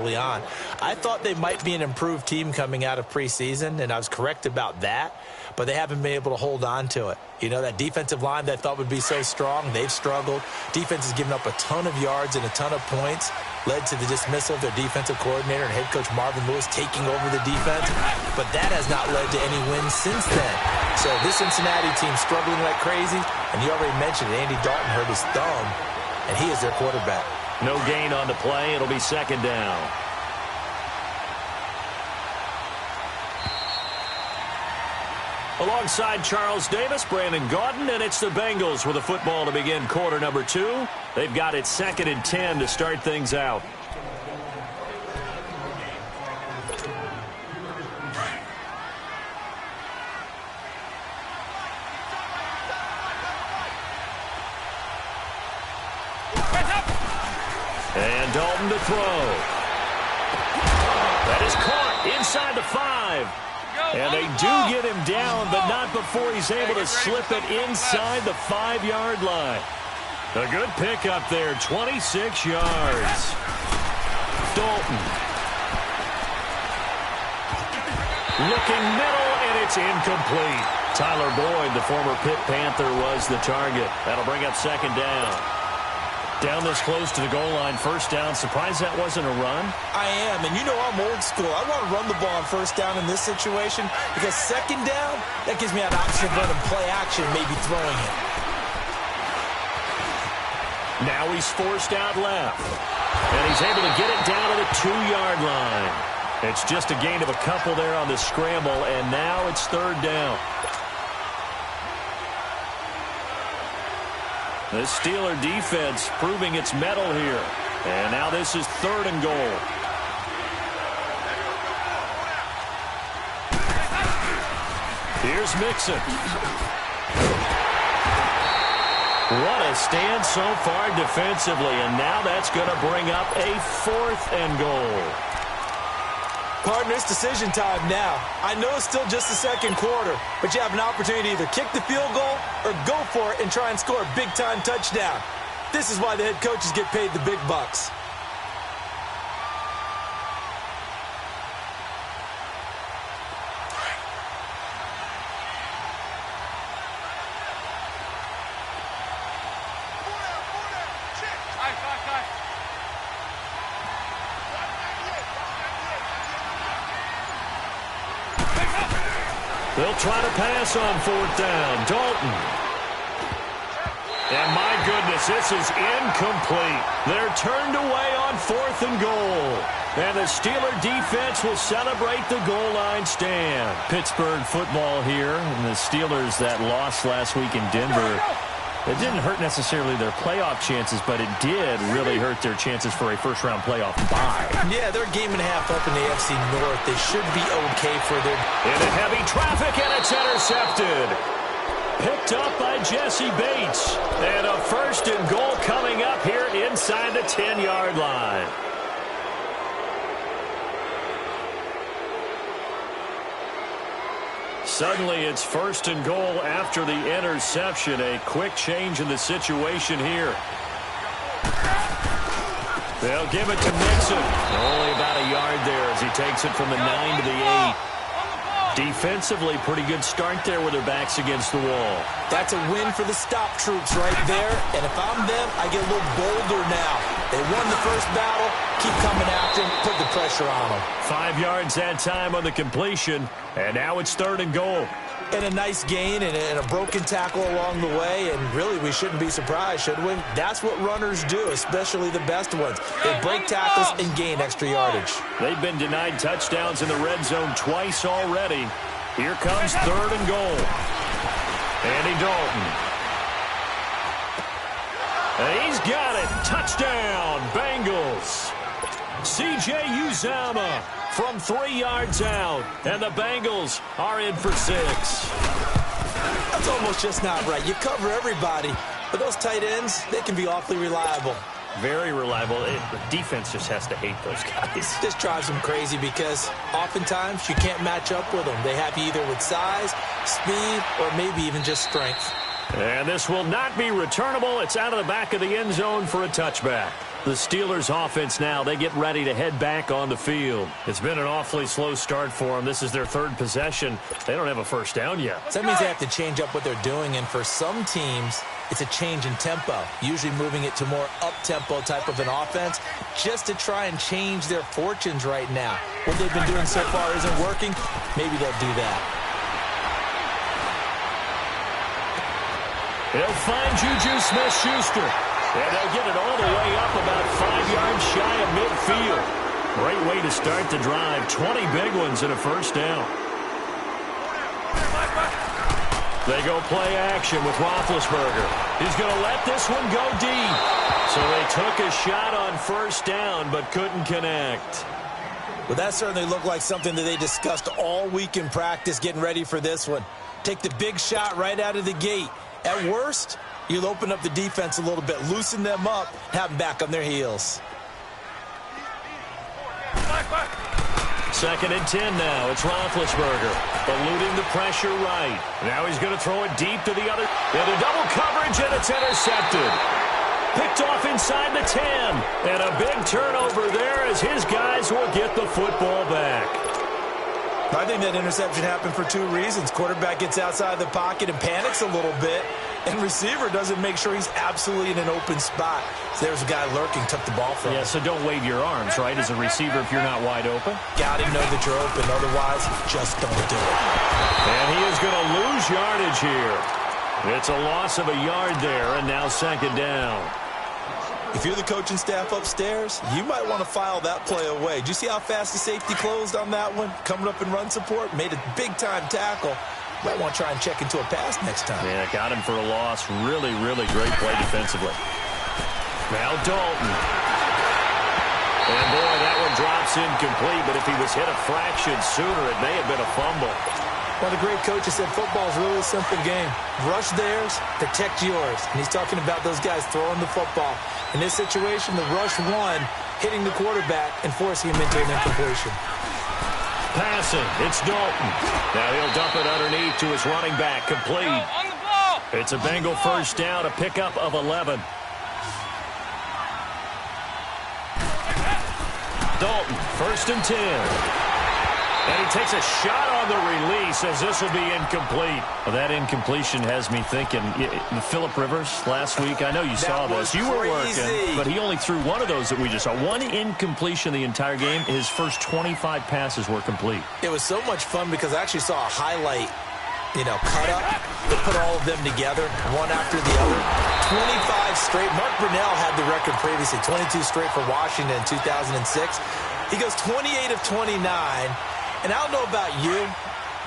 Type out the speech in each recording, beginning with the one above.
early on. I thought they might be an improved team coming out of preseason, and I was correct about that, but they haven't been able to hold on to it. You know, that defensive line that I thought would be so strong, they've struggled. Defense has given up a ton of yards and a ton of points, led to the dismissal of their defensive coordinator and head coach Marvin Lewis taking over the defense, but that has not led to any wins since then. So this Cincinnati team struggling like crazy, and you already mentioned it, Andy Dalton hurt his thumb, and he is their quarterback. No gain on the play. It'll be second down. Alongside Charles Davis, Brandon Gaudin, and it's the Bengals with the football to begin quarter number 2. They've got it 2nd and 10 to start things out. And Dalton to throw. That is caught inside the 5. And they do get him down, but not before he's able to slip it inside the 5-yard line. A good pickup there, 26 yards. Dalton. Looking middle, and it's incomplete. Tyler Boyd, the former Pitt Panther, was the target. That'll bring up second down. Down this close to the goal line, first down. Surprised that wasn't a run? I am, and you know I'm old school. I want to run the ball on first down in this situation because second down, that gives me an option of running play action, maybe throwing it. Now he's forced out left, and he's able to get it down to the 2-yard line. It's just a gain of a couple there on the scramble, and now it's third down. The Steeler defense proving its mettle here. And now this is 3rd and goal. Here's Mixon. What a stand so far defensively. And now that's going to bring up a 4th and goal. Partner, it's decision time now. I know it's still just the second quarter, but you have an opportunity to either kick the field goal or go for it and try and score a big-time touchdown. This is why the head coaches get paid the big bucks. They'll try to pass on 4th down. Dalton. And my goodness, this is incomplete. They're turned away on 4th and goal. And the Steeler defense will celebrate the goal line stand. Pittsburgh football here. And the Steelers that lost last week in Denver, it didn't hurt necessarily their playoff chances, but it did really hurt their chances for a first-round playoff bye. Yeah, they're a game and a half up in the AFC North. They should be okay for their... Into heavy traffic, and it's intercepted. Picked up by Jesse Bates. And a 1st and goal coming up here inside the 10-yard line. Suddenly, it's 1st and goal after the interception. A quick change in the situation here. They'll give it to Mixon. Only about a yard there as he takes it from the 9 to the 8. Defensively, pretty good start there with their backs against the wall. That's a win for the stop troops right there. And if I'm them, I get a little bolder now. They won the first battle. Keep coming after them. Put the pressure on them. 5 yards that time on the completion. And now it's 3rd and goal. And a nice gain and a broken tackle along the way. And really, we shouldn't be surprised, should we? That's what runners do, especially the best ones. They break tackles and gain extra yardage. They've been denied touchdowns in the red zone twice already. Here comes 3rd and goal. Andy Dalton. And he's got it. Touchdown, Bengals. C.J. Uzomah from 3 yards out. And the Bengals are in for 6. That's almost just not right. You cover everybody. But those tight ends, they can be awfully reliable. Very reliable. The defense just has to hate those guys. This drives them crazy because oftentimes you can't match up with them. They have you either with size, speed, or maybe even just strength. And this will not be returnable. It's out of the back of the end zone for a touchback. The Steelers offense now, they get ready to head back on the field. It's been an awfully slow start for them. This is their third possession. They don't have a first down yet. So that means they have to change up what they're doing, and for some teams, it's a change in tempo, usually moving it to more up-tempo type of an offense just to try and change their fortunes right now. What they've been doing so far isn't working. Maybe they'll do that. They'll find Juju Smith-Schuster. And they'll get it all the way up about 5 yards shy of midfield. Great way to start the drive. 20 big ones and a first down. They go play action with Roethlisberger. He's going to let this one go deep. So they took a shot on first down but couldn't connect. Well, that certainly looked like something that they discussed all week in practice getting ready for this one. Take the big shot right out of the gate. At worst, you'll open up the defense a little bit, loosen them up, have them back on their heels. 2nd and 10 now. It's Roethlisberger, eluding the pressure right. Now he's going to throw it deep to the other. Into double coverage, and it's intercepted. Picked off inside the 10. And a big turnover there as his guys will get the football back. I think that interception happened for two reasons. Quarterback gets outside the pocket and panics a little bit, and receiver doesn't make sure he's absolutely in an open spot. So there's a guy lurking, took the ball from him. Yeah, so don't wave your arms, right, as a receiver if you're not wide open. Got to know that you're open, otherwise just don't do it. And he is going to lose yardage here. It's a loss of a yard there, and now 2nd down. If you're the coaching staff upstairs, you might want to file that play away. Do you see how fast the safety closed on that one? Coming up in run support, made a big-time tackle. Might want to try and check into a pass next time. Yeah, got him for a loss. Really, really great play defensively. Now Dalton. And boy, that one drops incomplete, but if he was hit a fraction sooner, it may have been a fumble. One of the great coaches said football is really a simple game. Rush theirs, protect yours. And he's talking about those guys throwing the football. In this situation, the rush one, hitting the quarterback and forcing him into an incompletion. Passing, it's Dalton. Now he'll dump it underneath to his running back, complete. It's a Bengal first down, a pickup of 11. Dalton, 1st and 10. And he takes a shot on the release as this will be incomplete. Well, that incompletion has me thinking, Phillip Rivers last week, I know you saw this. You were working, but he only threw one of those that we just saw. One incompletion the entire game. His first 25 passes were complete. It was so much fun because I actually saw a highlight, cut up. They put all of them together, one after the other. 25 straight. Mark Brunell had the record previously, 22 straight for Washington in 2006. He goes 28 of 29. And I don't know about you,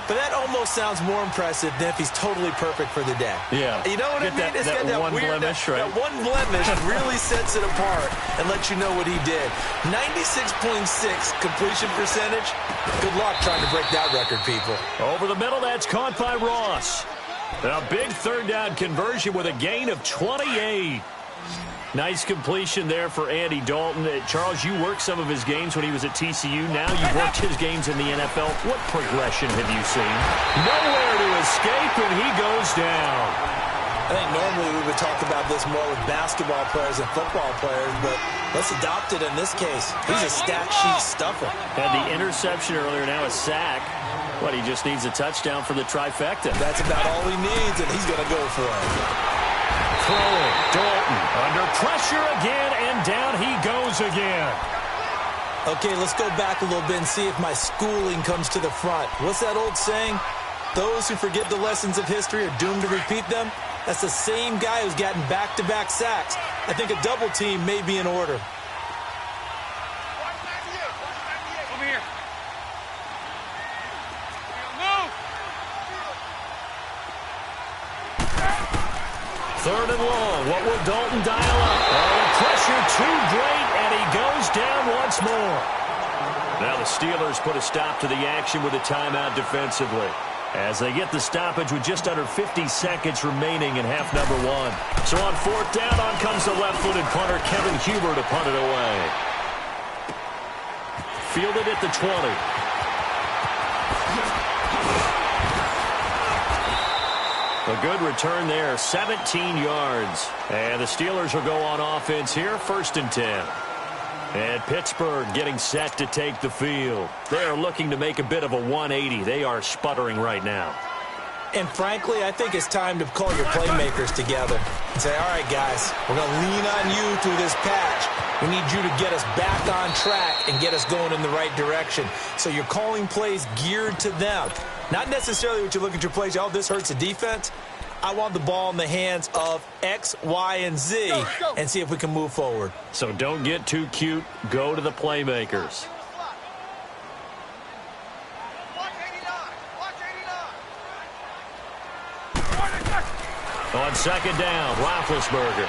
but that almost sounds more impressive than if he's totally perfect for the day. Yeah. You know what I mean? That one blemish, right? That one blemish really sets it apart and lets you know what he did. 96.6 completion percentage. Good luck trying to break that record, people. Over the middle, that's caught by Ross. A big 3rd down conversion with a gain of 28. Nice completion there for Andy Dalton. Charles, you worked some of his games when he was at TCU. Now you've worked his games in the NFL. What progression have you seen? Nowhere to escape, and he goes down. I think normally we would talk about this more with basketball players and football players, but let's adopt it in this case. He's a stat sheet stuffer. Had the interception earlier, now a sack. What, he just needs a touchdown for the trifecta. That's about all he needs, and he's going to go for it. Throwing, Dalton under pressure again, and down he goes again. Okay, let's go back a little bit and see if my schooling comes to the front. What's that old saying? Those who forget the lessons of history are doomed to repeat them. That's the same guy who's gotten back-to-back sacks. I think a double team may be in order. Over here. 3rd and long. What will Dalton dial up? Oh, the pressure too great, and he goes down once more. Now the Steelers put a stop to the action with a timeout defensively, as they get the stoppage with just under 50 seconds remaining in half number 1. So on 4th down, on comes the left-footed punter, Kevin Huber, to punt it away. Fielded at the 20. A good return there, 17 yards. And the Steelers will go on offense here, 1st and 10. And Pittsburgh getting set to take the field. They are looking to make a bit of a 180. They are sputtering right now. And frankly, I think it's time to call your playmakers together and say, all right, guys, we're going to lean on you through this patch. We need you to get us back on track and get us going in the right direction. So you're calling plays geared to them. Not necessarily what you look at your plays, oh, this hurts the defense. I want the ball in the hands of X, Y, and Z and see if we can move forward. So don't get too cute. Go to the playmakers. On 2nd down, Roethlisberger.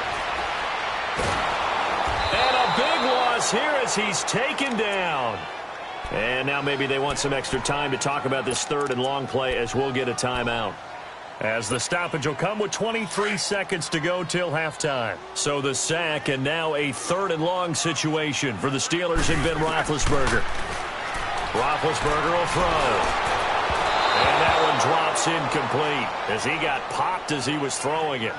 And a big loss here as he's taken down. And now maybe they want some extra time to talk about this 3rd and long play as we'll get a timeout. As the stoppage will come with 23 seconds to go till halftime. So the sack and now a 3rd and long situation for the Steelers and Ben Roethlisberger. Roethlisberger will throw. And that one drops incomplete as he got popped as he was throwing it.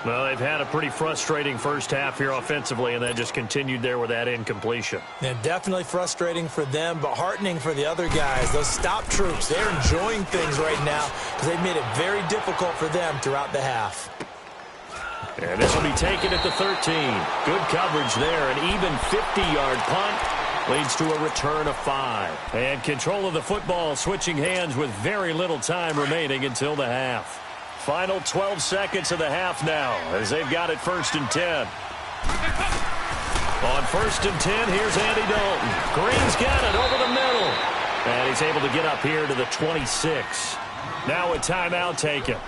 Well, they've had a pretty frustrating first half here offensively, and that just continued there with that incompletion. Yeah, definitely frustrating for them, but heartening for the other guys. Those stop troops, they're enjoying things right now because they've made it very difficult for them throughout the half. And this will be taken at the 13. Good coverage there. An even 50-yard punt leads to a return of 5. And control of the football switching hands with very little time remaining until the half. Final 12 seconds of the half now as they've got it 1st and 10. On 1st and 10, here's Andy Dalton. Green's got it over the middle. And he's able to get up here to the 26. Now a timeout taken.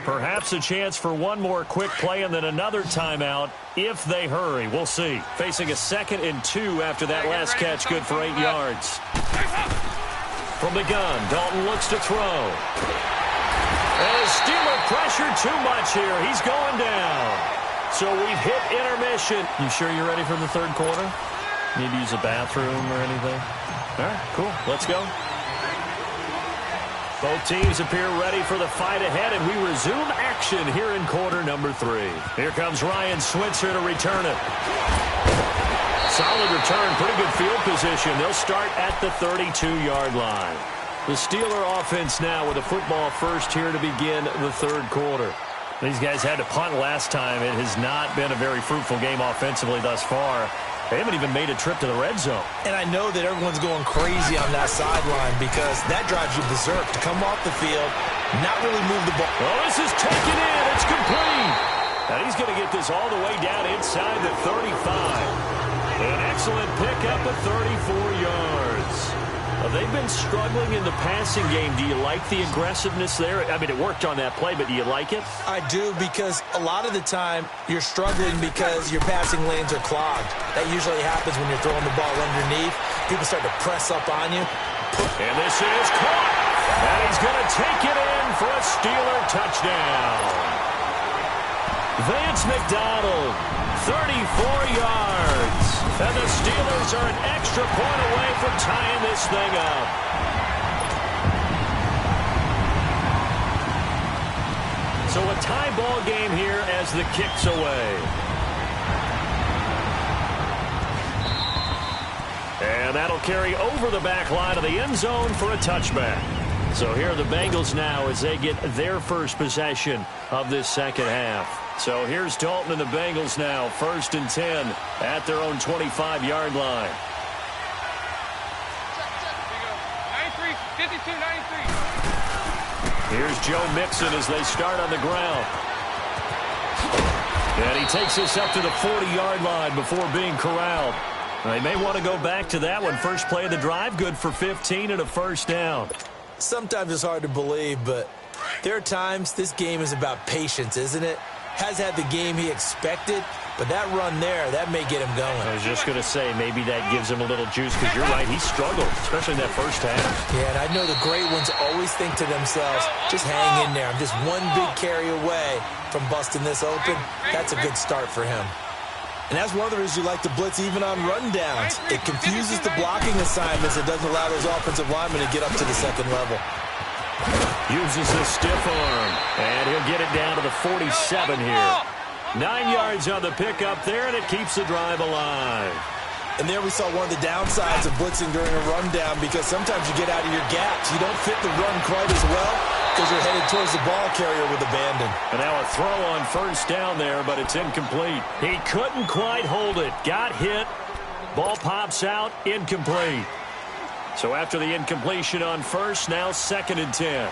Perhaps a chance for one more quick play and then another timeout if they hurry. We'll see. Facing a 2nd and 2 after that last catch, good for 8 yards. From the gun, Dalton looks to throw. And Steeler pressure too much here. He's going down. So we've hit intermission. You sure you're ready for the 3rd quarter? Need to use a bathroom or anything? All right, cool. Let's go. Both teams appear ready for the fight ahead, and we resume action here in quarter number 3. Here comes Ryan Switzer to return it. Solid return, pretty good field position. They'll start at the 32-yard line. The Steeler offense now with a football first here to begin the 3rd quarter. These guys had to punt last time. It has not been a very fruitful game offensively thus far. They haven't even made a trip to the red zone. And I know that everyone's going crazy on that sideline because that drives you berserk to come off the field, not really move the ball. Oh, this is taken in. It's complete. And he's going to get this all the way down inside the 35. An excellent pickup of 34 yards. They've been struggling in the passing game. Do you like the aggressiveness there? I mean, it worked on that play, but do you like it? I do, because a lot of the time you're struggling because your passing lanes are clogged. That usually happens when you're throwing the ball underneath. People start to press up on you. And this is caught. And he's going to take it in for a Steeler touchdown. Vance McDonald, 34 yards. And the Steelers are an extra point away from tying this thing up. So a tie ball game here as the kick's away. And that'll carry over the back line of the end zone for a touchback. So here are the Bengals now as they get their first possession of this second half. So here's Dalton and the Bengals now, 1st and 10 at their own 25-yard line. 93, 52, 93. Here's Joe Mixon as they start on the ground. And he takes this up to the 40-yard line before being corralled. They may want to go back to that one. First play of the drive, good for 15 and a first down. Sometimes it's hard to believe, but there are times this game is about patience, isn't it? Has had the game he expected, but that run there, that may get him going. I was just going to say, maybe that gives him a little juice, because you're right, he struggled, especially in that first half. Yeah, and I know the great ones always think to themselves, just hang in there. I'm just one big carry away from busting this open. That's a good start for him. And that's one of the reasons you like to blitz even on rundowns. It confuses the blocking assignments. It doesn't allow those offensive linemen to get up to the second level. Uses the stiff arm, and he'll get it down to the 47 here. 9 yards on the pickup there, and it keeps the drive alive. And there we saw one of the downsides of blitzing during a rundown, because sometimes you get out of your gaps. You don't fit the run quite as well because you're headed towards the ball carrier with abandon. And now a throw on first down there, but it's incomplete. He couldn't quite hold it. Got hit. Ball pops out. Incomplete. So after the incompletion on first, now 2nd and 10.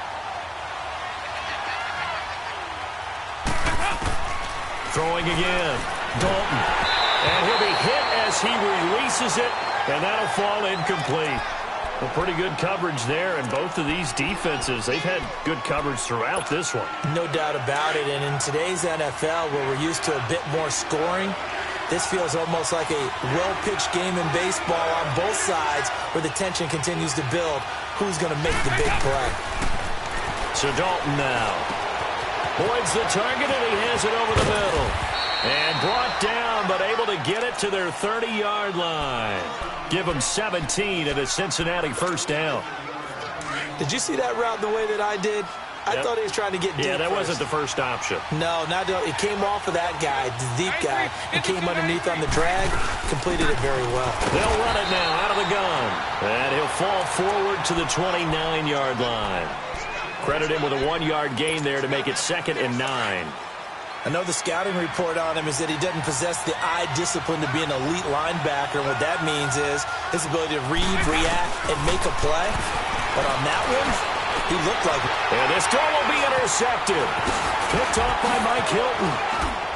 Throwing again. Dalton. And he'll be hit as he releases it, and that'll fall incomplete. Well, pretty good coverage there, and both of these defenses, they've had good coverage throughout this one. No doubt about it, and in today's NFL, where we're used to a bit more scoring, this feels almost like a well-pitched game in baseball on both sides, where the tension continues to build. Who's going to make the big play? So Dalton now. Boyd's the target, and he has it over the middle. And brought down, but able to get it to their 30-yard line. Give them 17 at a Cincinnati first down. Did you see that route the way that I did? I thought he was trying to get deep. Yeah, that first. wasn't the first option. No, it came off of that guy, the deep guy, and came underneath on the drag, completed it very well. They'll run it now out of the gun. And he'll fall forward to the 29-yard line. Credit him with a 1-yard gain there to make it 2nd and 9. I know the scouting report on him is that he doesn't possess the eye discipline to be an elite linebacker. And what that means is his ability to read, react, and make a play. But on that one, he looked like it. And this throw will be intercepted. Picked off by Mike Hilton.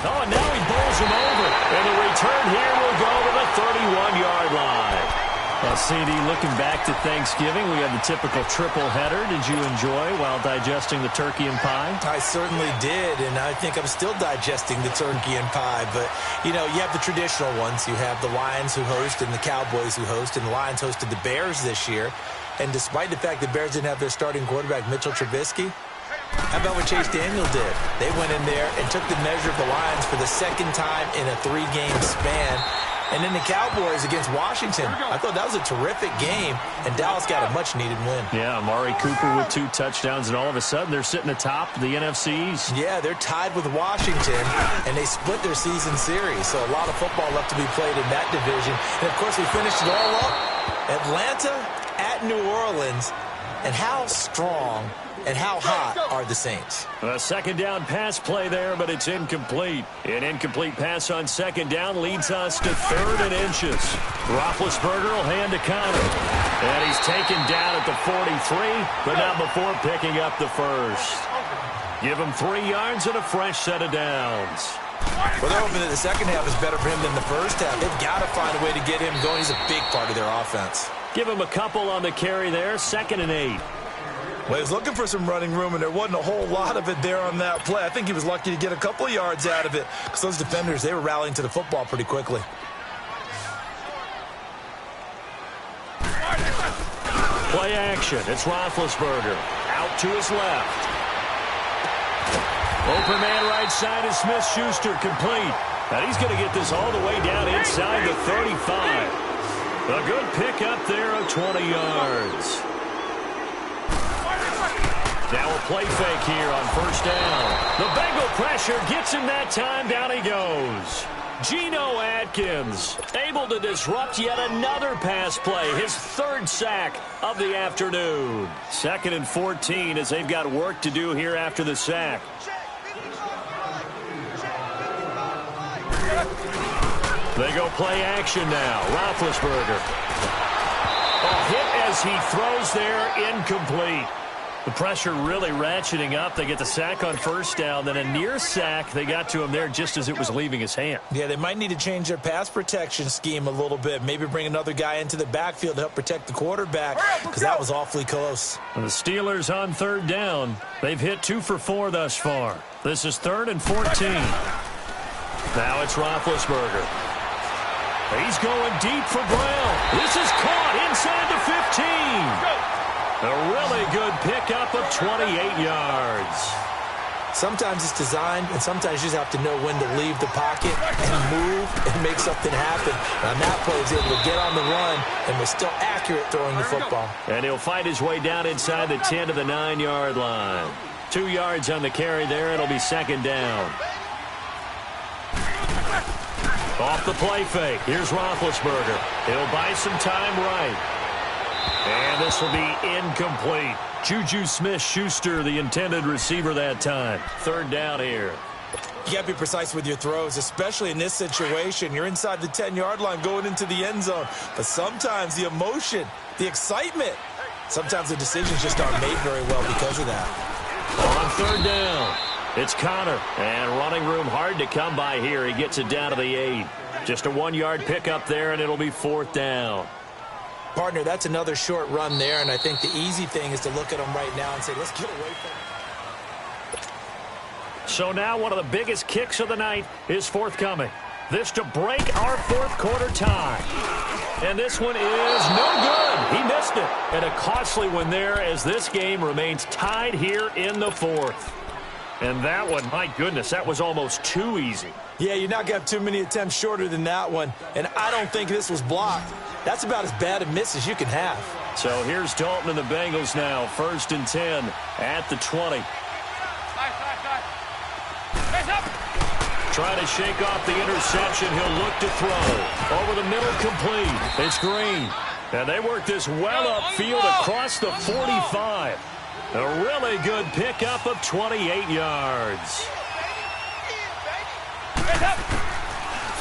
Oh, and now he bowls him over. And the return here will go to the 31-yard line. Well, CD, looking back to Thanksgiving, we had the typical triple header. Did you enjoy while digesting the turkey and pie? I certainly did, and I think I'm still digesting the turkey and pie. But, you know, you have the traditional ones. You have the Lions who host and the Cowboys who host, and the Lions hosted the Bears this year. And despite the fact the Bears didn't have their starting quarterback, Mitchell Trubisky, how about what Chase Daniel did? They went in there and took the measure of the Lions for the 2nd time in a 3-game span. And then the Cowboys against Washington. I thought that was a terrific game, and Dallas got a much-needed win. Yeah, Amari Cooper with 2 touchdowns, and all of a sudden they're sitting atop the NFC East. Yeah, they're tied with Washington, and they split their season series. So a lot of football left to be played in that division. And, of course, we finished it all up. Atlanta at New Orleans. And how strong and how hot are the Saints? A 2nd down pass play there, but it's incomplete. An incomplete pass on 2nd down leads us to 3rd and inches. Roethlisberger will hand to Connor. And he's taken down at the 43, but not before picking up the first. Give him 3 yards and a fresh set of downs. Well, they're hoping that the second half is better for him than the first half. They've got to find a way to get him going. He's a big part of their offense. Give him a couple on the carry there, 2nd and 8. Well, he was looking for some running room, and there wasn't a whole lot of it there on that play. I think he was lucky to get a couple of yards out of it, because those defenders, they were rallying to the football pretty quickly. Play action. It's Roethlisberger. Out to his left. Open man right side is Smith-Schuster, complete. And he's going to get this all the way down inside the 35. A good pickup there of 20 yards. Now a play fake here on first down. The Bengal pressure gets him that time. Down he goes. Geno Atkins able to disrupt yet another pass play. His 3rd sack of the afternoon. 2nd and 14 as they've got work to do here after the sack. They go play action now. Roethlisberger. A hit as he throws there, incomplete. The pressure really ratcheting up. They get the sack on first down. Then a near sack. They got to him there just as it was leaving his hand. Yeah, they might need to change their pass protection scheme a little bit. Maybe bring another guy into the backfield to help protect the quarterback, because that was awfully close. And the Steelers on 3rd down. They've hit 2 for 4 thus far. This is 3rd and 14. Now it's Roethlisberger. He's going deep for Brown. This is caught inside the 15. A really good pickup of 28 yards. Sometimes it's designed, and sometimes you just have to know when to leave the pocket and move and make something happen. And on that play, he was able to get on the run and was still accurate throwing the football. And he'll fight his way down inside the 10 to the 9-yard line. 2 yards on the carry there. It'll be second down. Off the play fake. Here's Roethlisberger. He'll buy some time right. And this will be incomplete. Juju Smith-Schuster, the intended receiver that time. Third down here. You got to be precise with your throws, especially in this situation. You're inside the 10-yard line going into the end zone. But sometimes the emotion, the excitement, sometimes the decisions just aren't made very well because of that. On third down, it's Connor. And running room hard to come by here. He gets it down to the 8. Just a 1-yard pickup there, and it'll be fourth down. Partner, that's another short run there, and I think the easy thing is to look at him right now and say, let's get away from him. So now one of the biggest kicks of the night is forthcoming. This to break our fourth quarter tie. And this one is no good. He missed it. And a costly one there as this game remains tied here in the fourth. And that one, my goodness, that was almost too easy. Yeah, you're not going to have too many attempts shorter than that one. And I don't think this was blocked. That's about as bad a miss as you can have. So here's Dalton and the Bengals now. 1st and 10 at the 20. Trying to shake off the interception. He'll look to throw. Over the middle, complete. It's Green. And they work this well upfield across the 45. A really good pickup of 28 yards.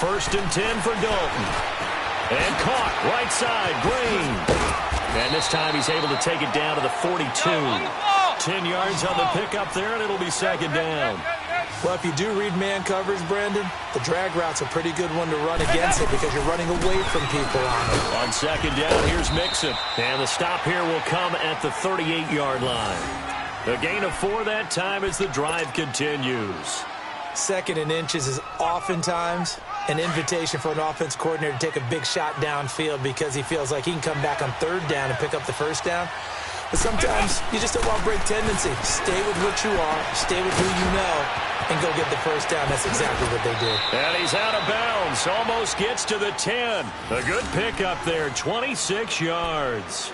1st and 10 for Dalton. And caught right side, Green. And this time he's able to take it down to the 42. 10 yards on the pickup there, and it'll be second down. Well, if you do read man coverage, Brandon, the drag route's a pretty good one to run against it because you're running away from people on it. On second down, here's Mixon. And the stop here will come at the 38-yard line. A gain of 4 that time as the drive continues. 2nd and inches is oftentimes an invitation for an offense coordinator to take a big shot downfield because he feels like he can come back on 3rd down and pick up the 1st down. But sometimes you just don't want to break tendency. Stay with what you are, stay with who you know, and go get the 1st down. That's exactly what they did. And he's out of bounds. Almost gets to the 10. A good pickup there, 26 yards.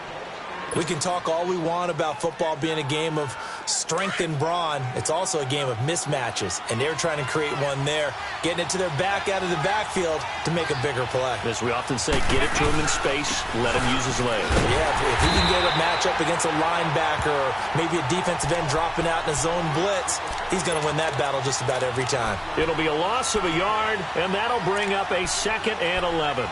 We can talk all we want about football being a game of strength and brawn. It's also a game of mismatches, and they're trying to create one there, getting it to their back out of the backfield to make a bigger play. As we often say, get it to him in space, let him use his leg. Yeah, if he can get a matchup against a linebacker or maybe a defensive end dropping out in a zone blitz, he's going to win that battle just about every time. It'll be a loss of a yard, and that'll bring up a 2nd and 11.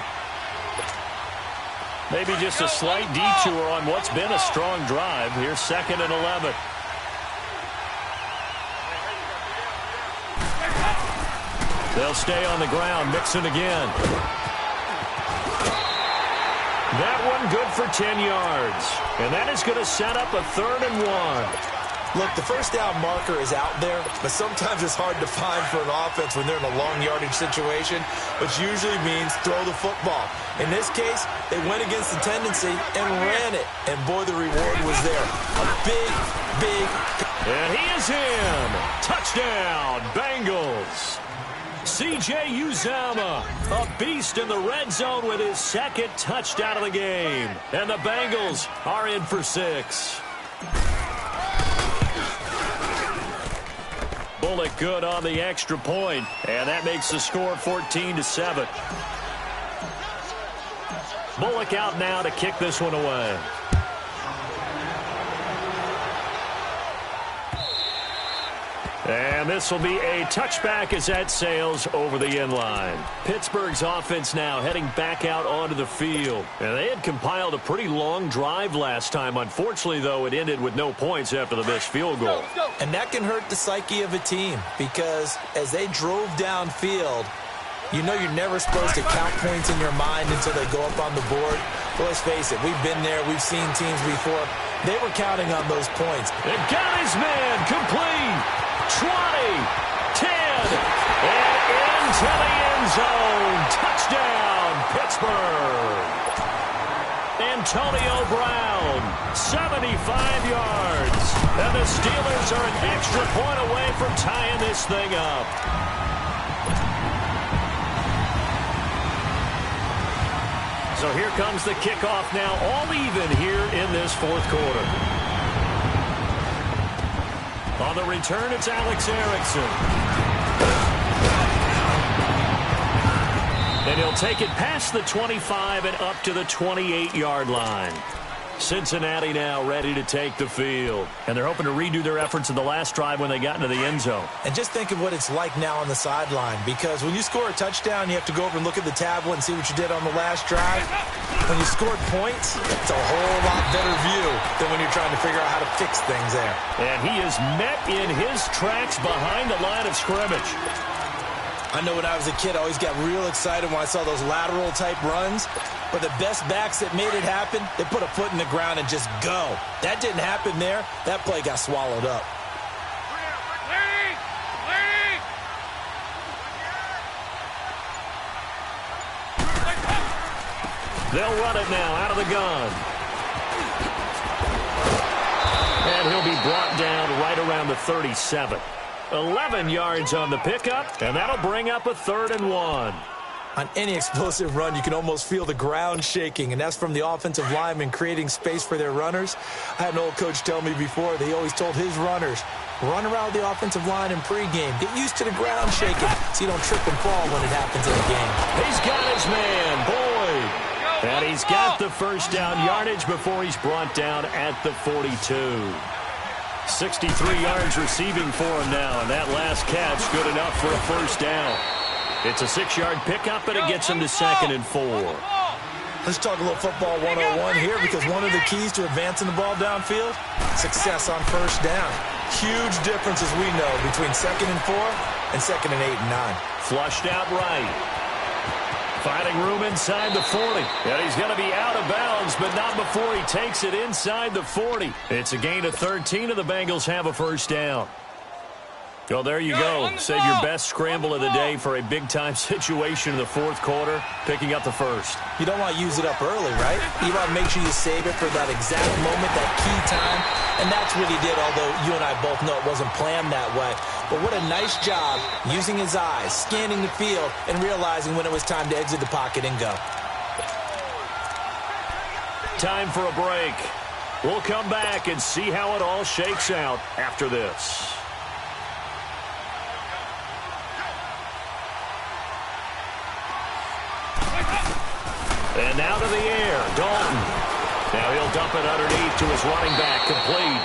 Maybe just a slight detour on what's been a strong drive. Here's 2nd and 11. They'll stay on the ground. Mixon again. That one good for 10 yards. And that is going to set up a 3rd and 1. Look, the 1st down marker is out there, but sometimes it's hard to find for an offense when they're in a long yardage situation, which usually means throw the football. In this case, they went against the tendency and ran it, and boy, the reward was there. A big, big... And he is in. Touchdown, Bengals. C.J. Uzomah, a beast in the red zone with his 2nd touchdown of the game. And the Bengals are in for 6. Bullock good on the extra point, and that makes the score 14-7. Bullock out now to kick this one away. And this will be a touchback as that sails over the end line. Pittsburgh's offense now heading back out onto the field. And they had compiled a pretty long drive last time. Unfortunately, though, it ended with no points after the missed field goal. And that can hurt the psyche of a team because as they drove downfield, you know you're never supposed to count points in your mind until they go up on the board. But let's face it, we've been there. We've seen teams before. They were counting on those points. It got his man complete. 20, 10, and into the end zone. Touchdown, Pittsburgh. Antonio Brown, 75 yards. And the Steelers are an extra point away from tying this thing up. So here comes the kickoff now, all even here in this fourth quarter. On the return, it's Alex Erickson. And he'll take it past the 25 and up to the 28-yard line. Cincinnati now ready to take the field. And they're hoping to redo their efforts in the last drive when they got into the end zone. And just think of what it's like now on the sideline, because when you score a touchdown, you have to go over and look at the tablet and see what you did on the last drive. When you scored points, it's a whole lot better view than when you're trying to figure out how to fix things there. And he is met in his tracks behind the line of scrimmage. I know when I was a kid, I always got real excited when I saw those lateral-type runs. But the best backs that made it happen, they put a foot in the ground and just go. That didn't happen there. That play got swallowed up. They'll run it now out of the gun. And he'll be brought down right around the 37. 11 yards on the pickup, and that'll bring up a 3rd and 1. On any explosive run, you can almost feel the ground shaking, and that's from the offensive linemen creating space for their runners. I had an old coach tell me before, he always told his runners, run around the offensive line in pregame. Get used to the ground shaking so you don't trip and fall when it happens in the game. He's got his man, Boyd. And he's got the first down yardage before he's brought down at the 42. 63 yards receiving for him now, and that last catch good enough for a first down. It's a 6-yard pickup, and it gets him to 2nd and 4. Let's talk a little football 101 here, because one of the keys to advancing the ball downfield, success on first down. Huge difference, as we know, between 2nd and 4 and 2nd and 8 and 9. Flushed out right. Finding room inside the 40. And he's going to be out of bounds, but not before he takes it inside the 40. It's a gain of 13, and the Bengals have a first down. Well, there you go. Save your best scramble of the day for a big-time situation in the fourth quarter, picking up the first. You don't want to use it up early, right? You want to make sure you save it for that exact moment, that key time. And that's what he did, although you and I both know it wasn't planned that way. But what a nice job using his eyes, scanning the field, and realizing when it was time to exit the pocket and go. Time for a break. We'll come back and see how it all shakes out after this. And now to the air, Dalton. Now he'll dump it underneath to his running back, complete.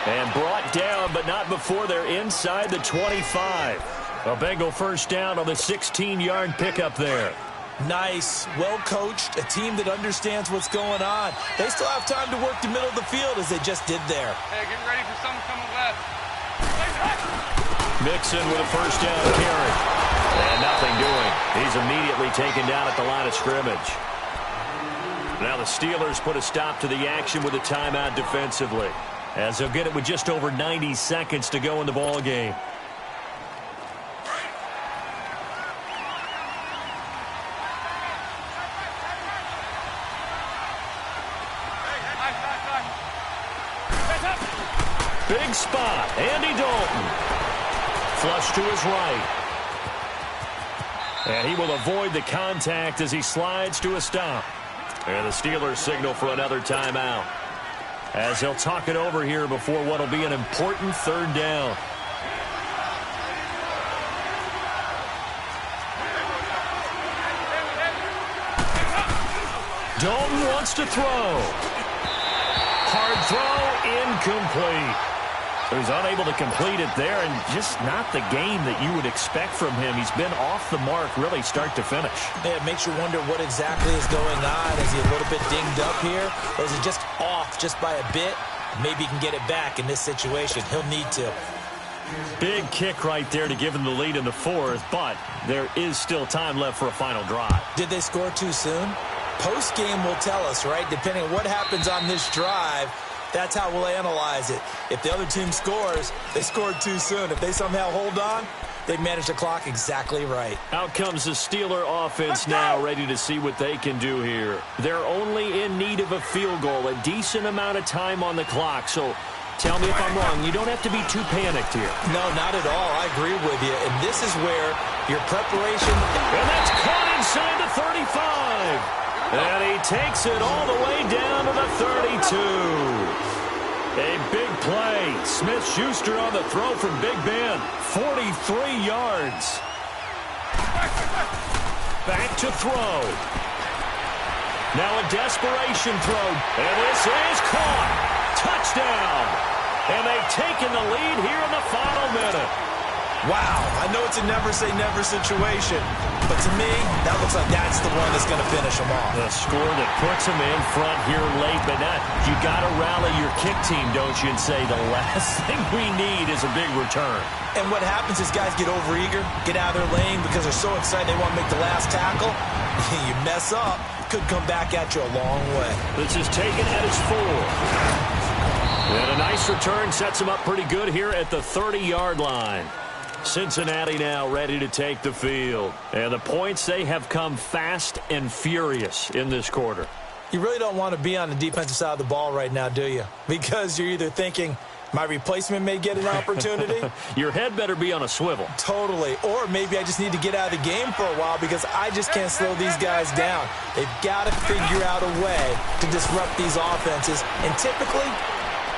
And brought down, but not before they're inside the 25. A Bengal first down on the 16-yard pickup there. Nice, well-coached, a team that understands what's going on. They still have time to work the middle of the field as they just did there. Hey, get ready for something coming left. Mixon with a first down carry. And nothing doing. He's immediately taken down at the line of scrimmage. Now the Steelers put a stop to the action with a timeout defensively, as they'll get it with just over 90 seconds to go in the ball game. Big spot, Andy Dalton. Flush to his right. And he will avoid the contact as he slides to a stop. And the Steelers signal for another timeout, as they'll talk it over here before what will be an important third down. Dalton wants to throw. Hard throw, incomplete. He's unable to complete it there, and just not the game that you would expect from him. He's been off the mark really start to finish. Yeah, it makes you wonder what exactly is going on. Is he a little bit dinged up here, or is it just off just by a bit? Maybe he can get it back in this situation. He'll need to. Big kick right there to give him the lead in the fourth, but there is still time left for a final drive. Did they score too soon? Post-game will tell us, right? Depending on what happens on this drive, that's how we'll analyze it. If the other team scores, they scored too soon. If they somehow hold on, They managed the clock exactly right. Out comes the Steeler offense now, ready to see what they can do here. They're only in need of a field goal, a decent amount of time on the clock. So tell me if I'm wrong. You don't have to be too panicked here. No, not at all. I agree with you. And this is where your preparation... And that's caught inside the 35. And he takes it all the way down to the 32. A big play. Smith-Schuster on the throw from Big Ben. 43 yards. Back to throw. Now a desperation throw. And this is caught. Touchdown. And they've taken the lead here in the final minute. Wow, I know it's a never-say-never situation, but to me, that looks like that's the one that's going to finish them off. The score that puts them in front here late, but not. You got to rally your kick team, don't you, and say the last thing we need is a big return. And what happens is guys get overeager, get out of their lane because they're so excited they want to make the last tackle. You mess up, could come back at you a long way. This is taken at his 4. And a nice return sets him up pretty good here at the 30-yard line. Cincinnati now ready to take the field. And the points, they have come fast and furious in this quarter. You really don't want to be on the defensive side of the ball right now, do you? Because you're either thinking, my replacement may get an opportunity. Your head better be on a swivel. Totally. Or maybe I just need to get out of the game for a while because I just can't slow these guys down. They've got to figure out a way to disrupt these offenses. And typically,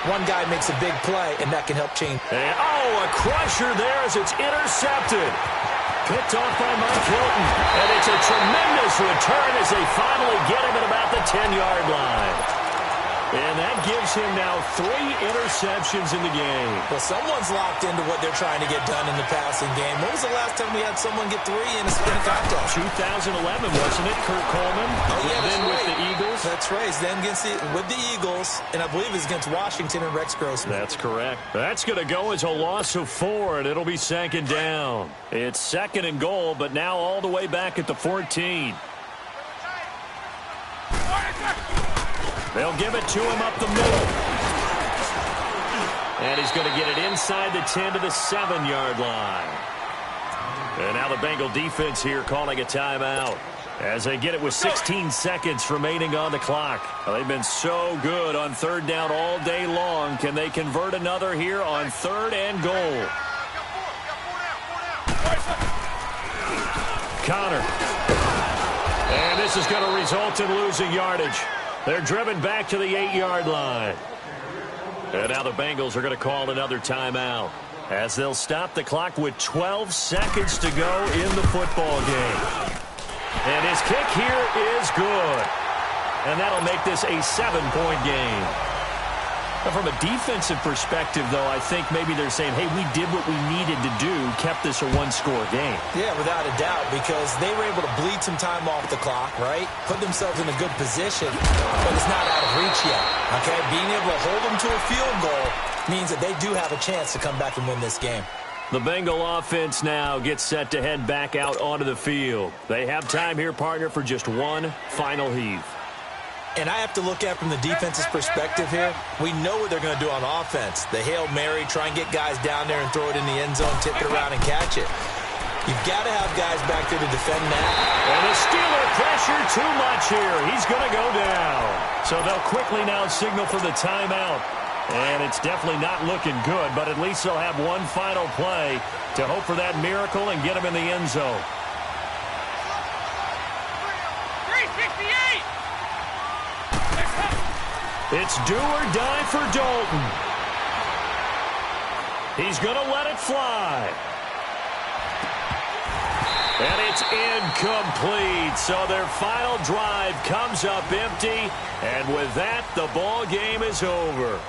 one guy makes a big play, and that can help change. And, a crusher there as it's intercepted. Picked off by Mike Hilton. And it's a tremendous return as they finally get him at about the 10-yard line. And that gives him now 3 interceptions in the game. Well, someone's locked into what they're trying to get done in the passing game. When was the last time we had someone get 3 in a contest? 2011, wasn't it, Kurt Coleman? Oh, yeah, that's then right. With the Eagles. That's right. Then with the Eagles, and I believe it's against Washington and Rex Grossman. That's correct. That's going to go as a loss of 4, and it'll be second down. It's second and goal, but now all the way back at the 14. They'll give it to him up the middle. And he's going to get it inside the 10 to the 7-yard line. And now the Bengal defense here calling a timeout as they get it with 16 seconds remaining on the clock. Well, they've been so good on third down all day long. Can they convert another here on third and goal? Connor. And this is going to result in losing yardage. They're driven back to the 8-yard line. And now the Bengals are going to call another timeout as they'll stop the clock with 12 seconds to go in the football game. And his kick here is good. And that'll make this a 7-point game. Now, from a defensive perspective, though, I think maybe they're saying, hey, we did what we needed to do, kept this a 1-score game. Yeah, without a doubt, because they were able to bleed some time off the clock, right? Put themselves in a good position, but it's not out of reach yet, okay? Being able to hold them to a field goal means that they do have a chance to come back and win this game. The Bengal offense now gets set to head back out onto the field. They have time here, partner, for just one final heave. And I have to look at from the defense's perspective here. We know what they're going to do on offense. The Hail Mary, try and get guys down there and throw it in the end zone, tip it around and catch it. You've got to have guys back there to defend that. And the Steeler pressure too much here. He's going to go down. So they'll quickly now signal for the timeout. And it's definitely not looking good, but at least they'll have one final play to hope for that miracle and get him in the end zone. 368! It's do or die for Dalton. He's going to let it fly. And it's incomplete. So their final drive comes up empty. And with that, the ball game is over.